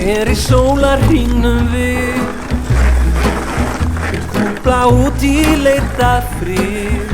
í sólarhringnum við kúpla út í leita frið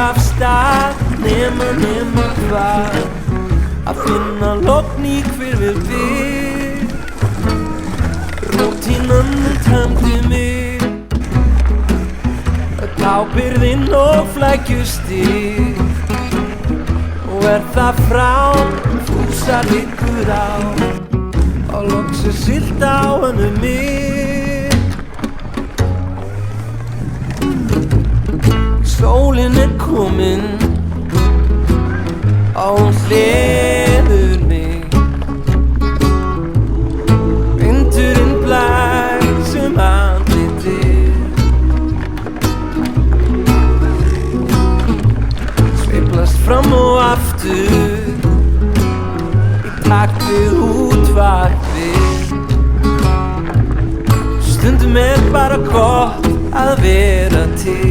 af stað nema hvað að finna logn í hver við rútínan tæmdi mig ábyrgðin og flækjustig og það frá fúsar ykkur á og loksins siglt á hennu mig. Sólin komin og hún hleður mig vindurinn blæs andlitið sveiflast fram og aftur í takt við útvarpið stundum bara gott að vera til.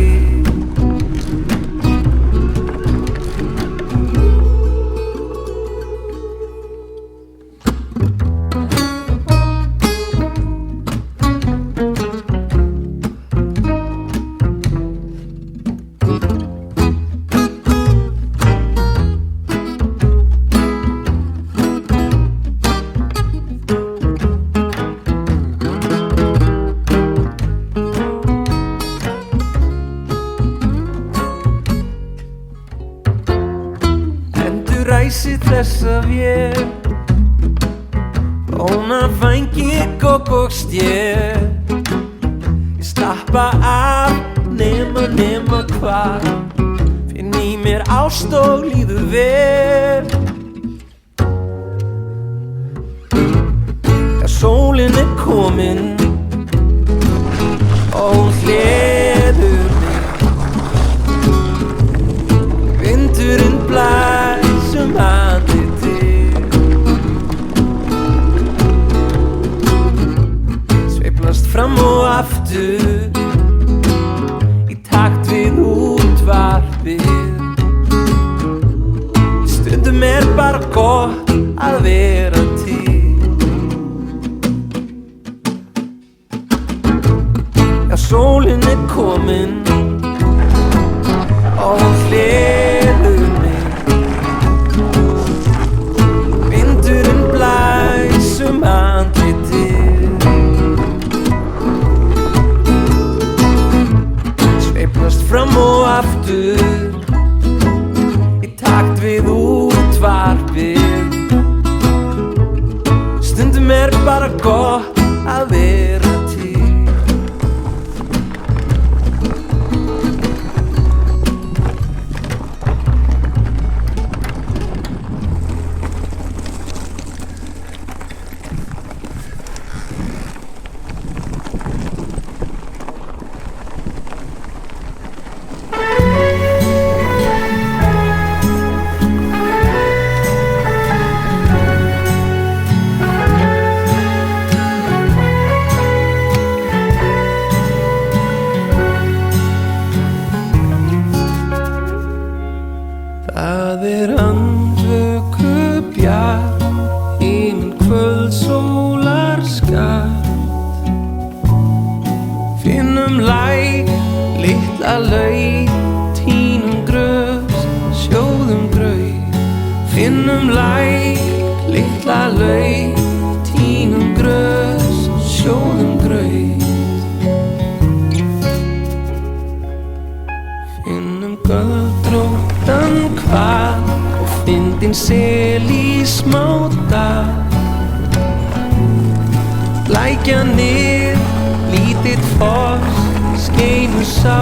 Þessa vél bóna vængi gogg og stél ég slappa af nema hvað finn í mér ást og líður vel sólin komin og hún hleður mig vindurinn blæs andlitið sveiflast fram og aftur í takt við útvarpið stundum bara gott að vera til. Já, sólin komin og hún hleður mig vindurinn blæs andlitið sveiflast fram og aftur í takt við útvarpið stundum bara gott að vera til. Það andvökubjart himinn kvöldsólar skatt finnum læk litla laut tínum grös sjóðum graut finnum læk litla laut tínum grös sjóðum graut finnum göldróttan hval og fyndin sel í smáta lækja niður lítill foss skeinu sá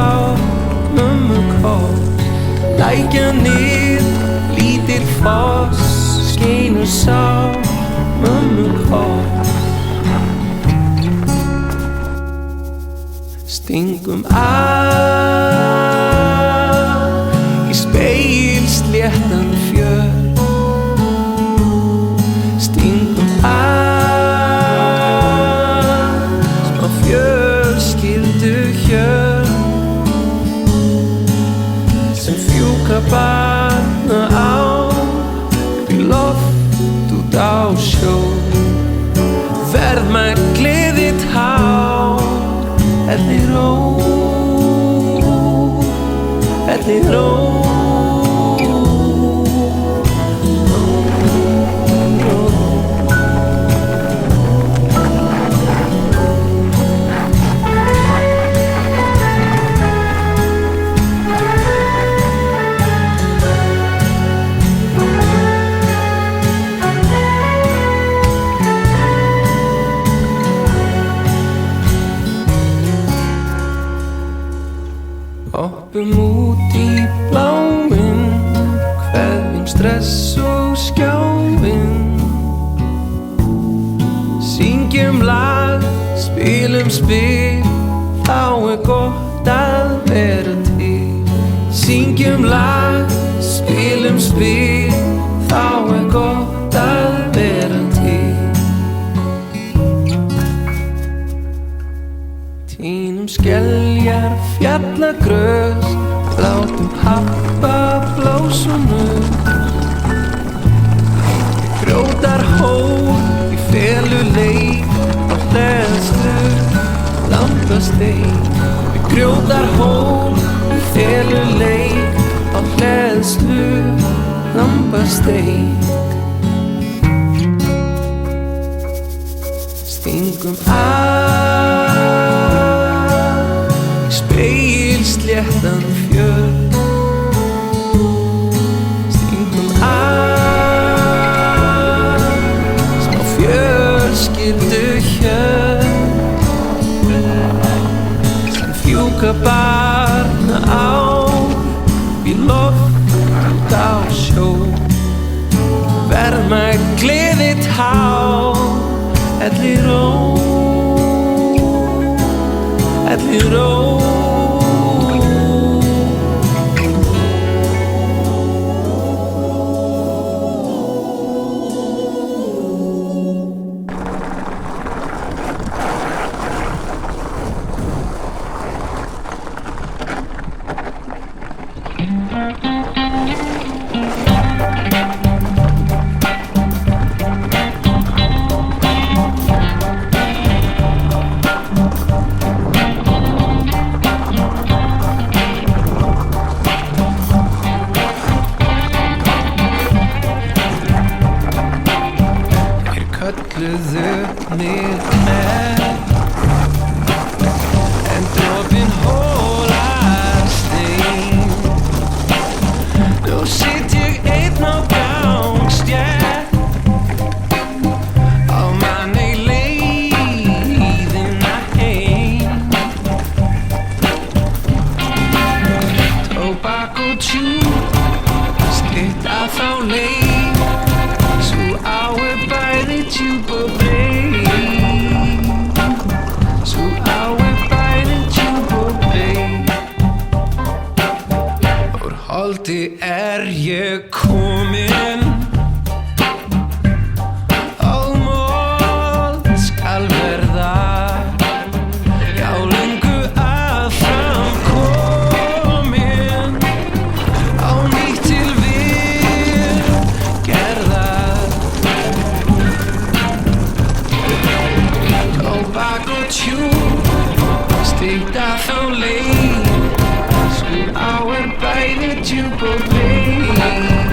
mömmu koss lækja niður lítill foss skeinu sá mömmu koss stingum í spegilsléttan fjöll stingum smá fjölskylduhjöll sem fjúka barna á upp í loft út á sjó Verðmægli þitt hár, Elliró, Elliró. Hoppum út í bláinn, kveðjum stress og skjáinn. Syngjum lag, spilum spil, þá gott að vera til. Syngjum lag, spilum spil, þá gott að vera til. Tínum skeljar, fjallagrös, látum happa blósunum. Grjótar hól í feluleik á hleðslu lambasteik. Grjótar hól í feluleik á hleðslu lambasteik. Stingum spegilsléttan fjöll, stingum smá fjölskylduhjöll sem fjúka barna á í loft út á sjó. Verðmægli þitt hár, Elliró, Elliró. Kölluðu mig með, en dropinn hólar stein. Nú sit ég einn á gangstétt, á manni leiðina heim. Tóbak og tjúb, stytta þá leið, sú á bæði djúp og breið, sú á bæði djúp og breið. Úr holdi ég kominn, og mold skal verða, já löngu að fram kominn, á nýtt til gerðar. Tóbak og tjúb, stytta þá leið, sú á bæði djúp og breið.